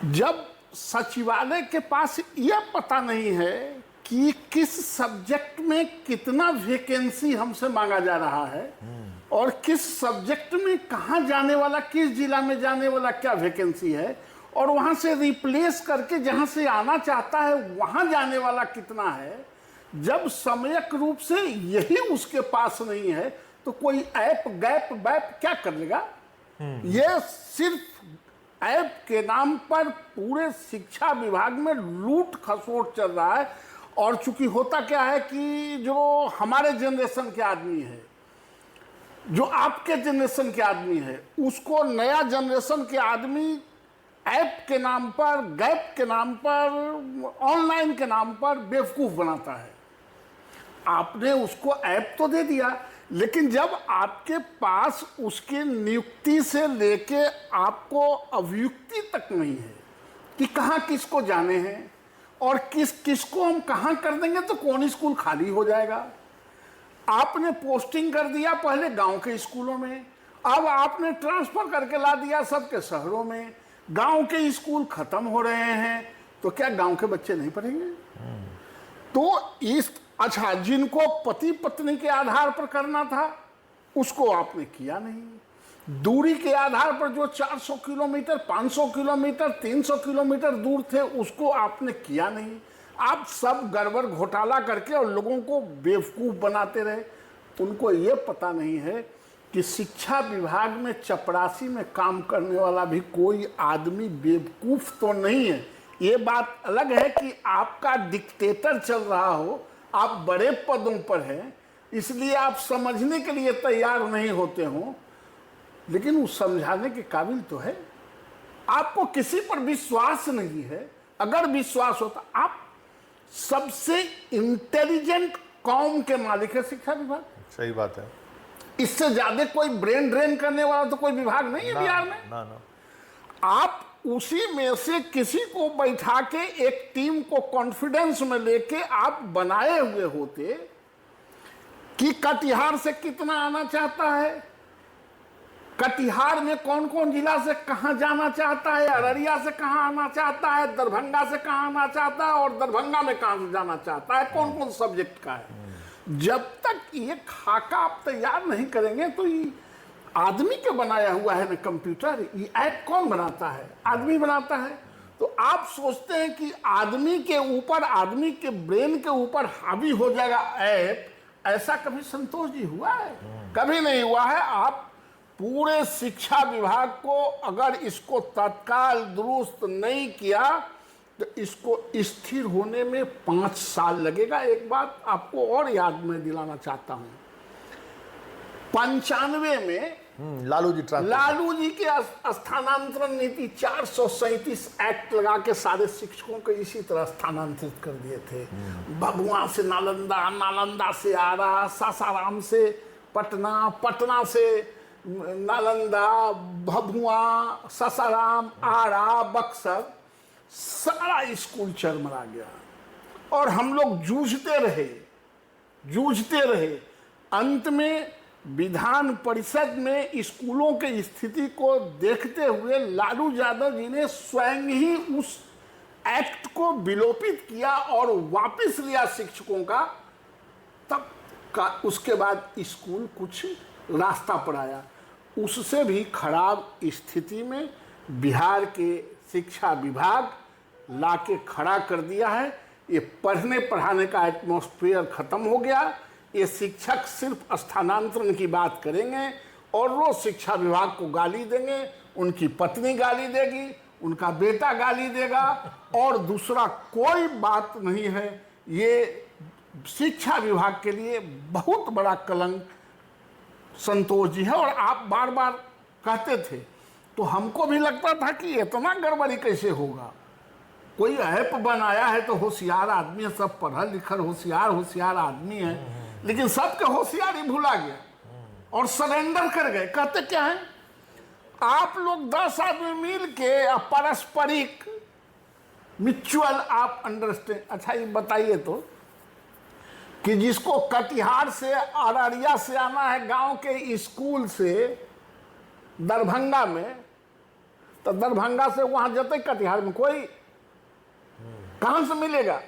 जब सचिवालय के पास यह पता नहीं है कि किस सब्जेक्ट में कितना वैकेंसी हमसे मांगा जा रहा है और किस सब्जेक्ट में कहाँ जाने वाला, किस जिला में जाने वाला क्या वैकेंसी है, और वहाँ से रिप्लेस करके जहाँ से आना चाहता है वहाँ जाने वाला कितना है, जब समयक रूप से यही उसके पास नहीं है तो कोई ऐप गैप वैप क्या कर लेगा। ये सिर्फ ऐप के नाम पर पूरे शिक्षा विभाग में लूट खसोट चल रहा है। और चूंकि होता क्या है कि जो हमारे जनरेशन के आदमी है, जो आपके जनरेशन के आदमी है, उसको नया जनरेशन के आदमी ऐप के नाम पर, गैप के नाम पर, ऑनलाइन के नाम पर बेवकूफ़ बनाता है। आपने उसको ऐप तो दे दिया, लेकिन जब आपके पास उसकी नियुक्ति से लेके आपको अभियुक्ति तक नहीं है कि कहाँ किसको जाने हैं और किसको हम कहाँ कर देंगे, तो कौन स्कूल खाली हो जाएगा। आपने पोस्टिंग कर दिया पहले गांव के स्कूलों में, अब आपने ट्रांसफर करके ला दिया सबके शहरों में। गांव के स्कूल खत्म हो रहे हैं तो क्या गांव के बच्चे नहीं पढ़ेंगे? तो इस अच्छा, जिनको पति पत्नी के आधार पर करना था उसको आपने किया नहीं। दूरी के आधार पर जो 400 किलोमीटर, 500 किलोमीटर, 300 किलोमीटर दूर थे उसको आपने किया नहीं। आप सब गड़बड़ घोटाला करके और लोगों को बेवकूफ़ बनाते रहे। उनको ये पता नहीं है कि शिक्षा विभाग में चपरासी में काम करने वाला भी कोई आदमी बेवकूफ़ तो नहीं है। ये बात अलग है कि आपका डिक्टेटर चल रहा हो, आप बड़े पदों पर हैं, इसलिए आप समझने के लिए तैयार नहीं होते हो, लेकिन वो समझाने के काबिल तो है। आपको किसी पर विश्वास नहीं है। अगर विश्वास होता, आप सबसे इंटेलिजेंट कौम के मालिक है शिक्षा विभाग। सही बात है। इससे ज्यादा कोई ब्रेन ड्रेन करने वाला तो कोई विभाग नहीं है बिहार में। ना। आप उसी में से किसी को बैठा के एक टीम को कॉन्फिडेंस में लेके आप बनाए हुए होते कि कटिहार से कितना आना चाहता है, कटिहार में कौन कौन जिला से कहां जाना चाहता है, अररिया से कहां आना चाहता है, दरभंगा से कहां आना चाहता है और दरभंगा में कहां से जाना चाहता है, कौन कौन सब्जेक्ट का है। जब तक ये खाका आप तैयार नहीं करेंगे तो ये आदमी का बनाया हुआ है ना कंप्यूटर, ये ऐप कौन बनाता है? आदमी बनाता है। तो आप सोचते हैं कि आदमी के ऊपर, आदमी के ब्रेन के ऊपर हावी हो जाएगा ऐप। ऐसा कभी संतोष जी हुआ है? कभी नहीं हुआ है। आप पूरे शिक्षा विभाग को अगर इसको तत्काल दुरुस्त नहीं किया तो इसको स्थिर होने में 5 साल लगेगा। एक बात आपको और याद में दिलाना चाहता हूं, 95 में लालू जी के स्थानांतरण नीति 437 एक्ट लगा के सारे शिक्षकों को इसी तरह स्थानांतरित कर दिए थे। भभुआ से नालंदा, नालंदा से आरा, सासाराम से पटना, पटना से नालंदा, भभुआ, सासाराम, आरा, बक्सर, सारा स्कूल चरमरा गया और हम लोग जूझते रहे। अंत में विधान परिषद में स्कूलों की स्थिति को देखते हुए लालू यादव जी ने स्वयं ही उस एक्ट को विलोपित किया और वापस लिया शिक्षकों का। तब का उसके बाद स्कूल कुछ रास्ता पर आया। उससे भी खराब स्थिति में बिहार के शिक्षा विभाग लाके खड़ा कर दिया है। ये पढ़ने पढ़ाने का एटमॉस्फेयर खत्म हो गया। ये शिक्षक सिर्फ स्थानांतरण की बात करेंगे और रोज शिक्षा विभाग को गाली देंगे, उनकी पत्नी गाली देगी, उनका बेटा गाली देगा और दूसरा कोई बात नहीं है। ये शिक्षा विभाग के लिए बहुत बड़ा कलंक संतोष जी है। और आप बार बार कहते थे तो हमको भी लगता था कि इतना गड़बड़ी कैसे होगा। कोई ऐप बनाया है तो होशियार आदमी है, सब पढ़ा लिखा होशियार आदमी है, लेकिन सबके होशियारी भुला गया और सरेंडर कर गए। कहते क्या है, आप लोग 10 आदमी मिल के पारस्परिक म्यूचुअल आप अंडरस्टैंड। अच्छा ये बताइए तो कि जिसको कटिहार से, अररिया से आना है गांव के स्कूल से दरभंगा में, तो दरभंगा से वहां जते कटिहार में कोई कहां से मिलेगा?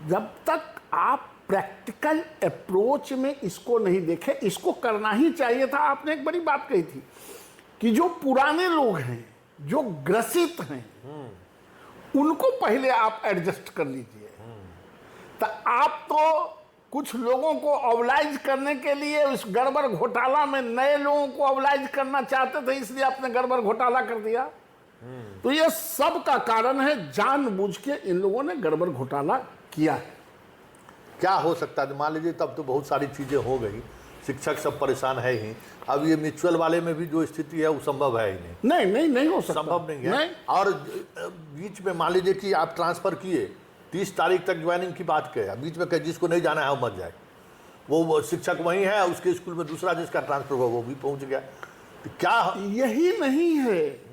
जब तक आप प्रैक्टिकल अप्रोच में इसको नहीं देखे, इसको करना ही चाहिए था। आपने एक बड़ी बात कही थी कि जो पुराने लोग हैं, जो ग्रसित हैं, उनको पहले आप एडजस्ट कर लीजिए। तो आप तो कुछ लोगों को ऑबलाइज करने के लिए उस गड़बड़ घोटाला में नए लोगों को ऑबलाइज करना चाहते थे, इसलिए आपने गड़बड़ घोटाला कर दिया। तो ये सब का कारण है, जानबूझ के इन लोगों ने गड़बड़ घोटाला किया है। क्या हो सकता है? मान लीजिए तब तो बहुत सारी चीज़ें हो गई, शिक्षक सब परेशान है ही। अब ये म्यूचुअल वाले में भी जो स्थिति है वो संभव है ही नहीं हो सकता, संभव नहीं है। और बीच में मान लीजिए कि आप ट्रांसफ़र किए, 30 तारीख तक ज्वाइनिंग की बात कहे, बीच में कहे जिसको नहीं जाना है वो मत जाए, वो शिक्षक वहीं है, उसके स्कूल में दूसरा जिसका ट्रांसफ़र हुआ वो भी पहुंच गया। तो क्या यही नहीं है,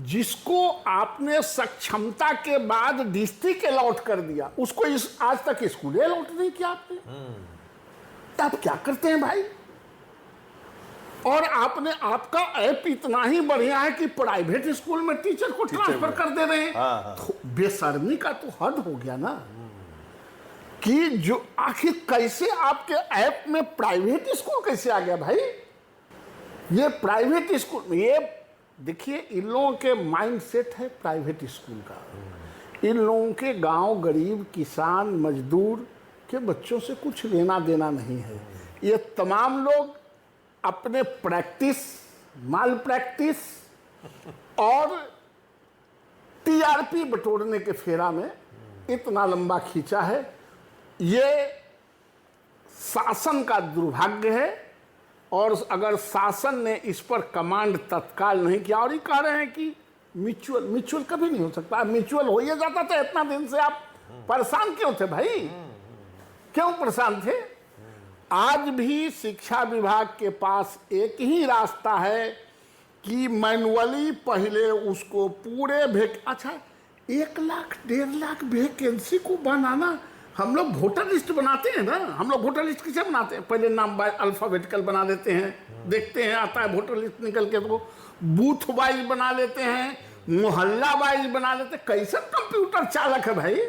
जिसको आपने सक्षमता के बाद डिस्ट्रिक्ट अलॉट कर दिया, उसको आज तक स्कूल अलॉट नहीं किया आपने। तो आप क्या करते हैं भाई? और आपका ऐप इतना ही बढ़िया है कि प्राइवेट स्कूल में टीचर को ट्रांसफर कर दे रहे हैं। तो बेशर्मी का तो हद हो गया ना, कि जो आखिर कैसे आपके ऐप में प्राइवेट स्कूल कैसे आ गया भाई? ये प्राइवेट स्कूल में, ये देखिए इन लोगों के माइंडसेट है प्राइवेट स्कूल का। इन लोगों के गांव गरीब किसान मजदूर के बच्चों से कुछ लेना देना नहीं है। ये तमाम लोग अपने प्रैक्टिस, माल प्रैक्टिस और टीआरपी बटोरने के फेरा में इतना लंबा खींचा है। ये शासन का दुर्भाग्य है, और अगर शासन ने इस पर कमांड तत्काल नहीं किया, और ये कह रहे हैं कि म्यूचुअल कभी नहीं हो सकता। म्यूचुअल हो ही जाता था, इतना दिन से आप परेशान क्यों थे भाई? क्यों परेशान थे? आज भी शिक्षा विभाग के पास एक ही रास्ता है कि मैनुअली पहले उसको पूरे अच्छा 1 लाख 1.5 लाख वैकेंसी को बनाना। हम लोग वोटर लिस्ट बनाते हैं ना, हम लोग वोटर लिस्ट किसे बनाते हैं? पहले नाम वाइज अल्फाबेटिकल बना देते हैं, देखते हैं आता है वोटर लिस्ट निकल के, तो बूथ वाइज बना लेते हैं, मोहल्ला वाइज बना लेते हैं। कैसा कंप्यूटर चालक है भाई?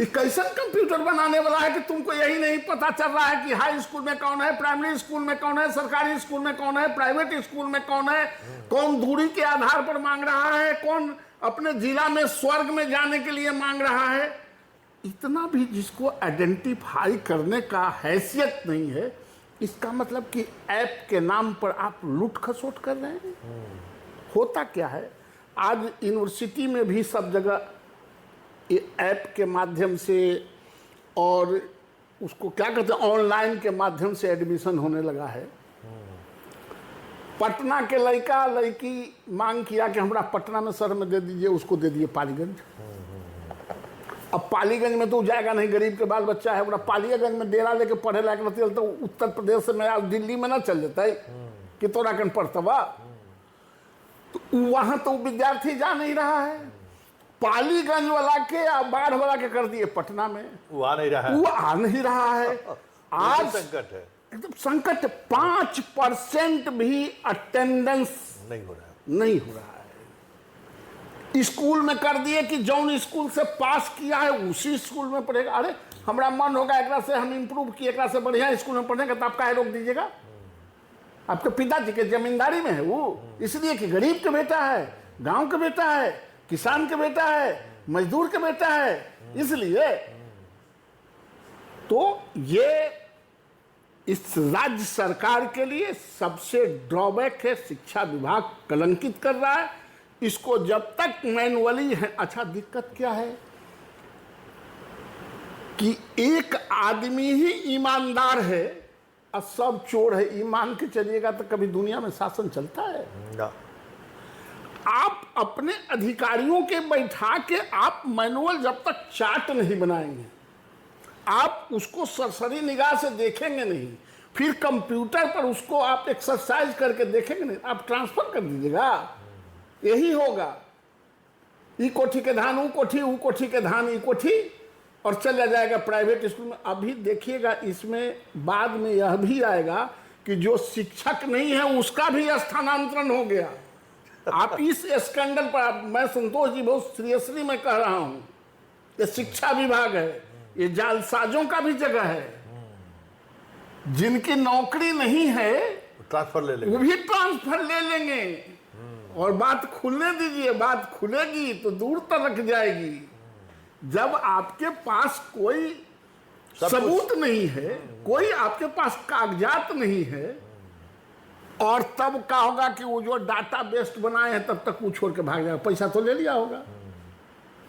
ये कैसा कंप्यूटर बनाने वाला है कि तुमको यही नहीं पता चल रहा है कि हाई स्कूल में कौन है, प्राइमरी स्कूल में कौन है, सरकारी स्कूल में कौन है, प्राइवेट स्कूल में कौन है, कौन दूरी के आधार पर मांग रहा है, कौन अपने जिला में स्वर्ग में जाने के लिए मांग रहा है। इतना भी जिसको आइडेंटिफाई करने का हैसियत नहीं है, इसका मतलब कि ऐप के नाम पर आप लूट खसोट कर रहे हैं। होता क्या है, आज यूनिवर्सिटी में भी सब जगह ये ऐप के माध्यम से और उसको क्या कहते हैं ऑनलाइन के माध्यम से एडमिशन होने लगा है। पटना के लड़का लड़की मांग किया कि हमरा पटना में शहर में दे दीजिए, उसको दे दिए पालीगंज। अब पालीगंज में तो जाएगा नहीं, गरीब के बाल बच्चा है, बड़ा पालीगंज में डेरा लेके पढ़े लायक रहती है, तो उत्तर प्रदेश से मैं आज दिल्ली में ना चल जाता है कि तोरा कन पढ़तवा। तो वहां तो विद्यार्थी जा नहीं रहा है, पालीगंज वाला के बाढ़ वाला के कर दिए पटना में, वो आ नहीं रहा है, वो आ नहीं रहा है। आज संकट है, एकदम संकट। 5% भी अटेंडेंस नहीं हो रहा है। स्कूल में कर दिए कि जौन स्कूल से पास किया है उसी स्कूल में पढ़ेगा। अरे हमारा मन होगा एकरा से हम इम्प्रूव किए, एकरा से बढ़िया स्कूल में पढ़ेंगे, तो आप काहे रोक दीजिएगा? आपके पिताजी के जमींदारी में है वो, इसलिए कि गरीब का बेटा है, गांव का बेटा है, किसान का बेटा है, मजदूर का बेटा है, इसलिए। तो ये इस राज्य सरकार के लिए सबसे ड्रॉबैक है, शिक्षा विभाग कलंकित कर रहा है इसको जब तक मैनुअली है। अच्छा दिक्कत क्या है कि एक आदमी ही ईमानदार है और सब चोर है। ईमान के चलिएगा तो कभी दुनिया में शासन चलता है ना। आप अपने अधिकारियों के बैठा के आप मैनुअल जब तक चार्ट नहीं बनाएंगे, आप उसको सरसरी निगाह से देखेंगे नहीं, फिर कंप्यूटर पर उसको आप एक्सरसाइज करके देखेंगे नहीं, आप ट्रांसफर कर दीजिएगा, यही होगा। ई कोठी के धान ऊ कोठी, ऊ कोठी के धान ई कोठी, और चला जाएगा प्राइवेट स्कूल में। अभी देखिएगा इसमें बाद में यह भी आएगा कि जो शिक्षक नहीं है उसका भी स्थानांतरण हो गया। आप इस स्कैंडल पर, मैं संतोष जी बहुत सीरियसली मैं कह रहा हूं, ये शिक्षा विभाग है, ये जालसाजों का भी जगह है। जिनकी नौकरी नहीं है ट्रांसफर ले वो लेंगे। भी ट्रांसफर ले लेंगे, और बात खुलने दीजिए, बात खुलेगी तो दूर तक जाएगी। जब आपके पास कोई सबूत नहीं है, कोई आपके पास कागजात नहीं है, और तब क्या होगा कि वो जो डाटा बेस्ड बनाए हैं तब तक वो छोड़ के भाग जाएगा, पैसा तो ले लिया होगा,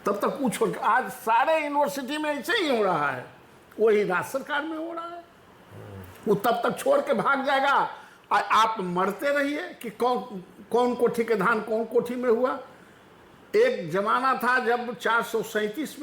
तब तक वो छोड़ के। आज सारे यूनिवर्सिटी में ऐसे ही हो रहा है, वही राज्य सरकार में हो रहा है। वो तब तक छोड़ के भाग जाएगा और आप मरते रहिए कि कौन कोठी के धान कौन कोठी में हुआ। एक जमाना था जब 437 में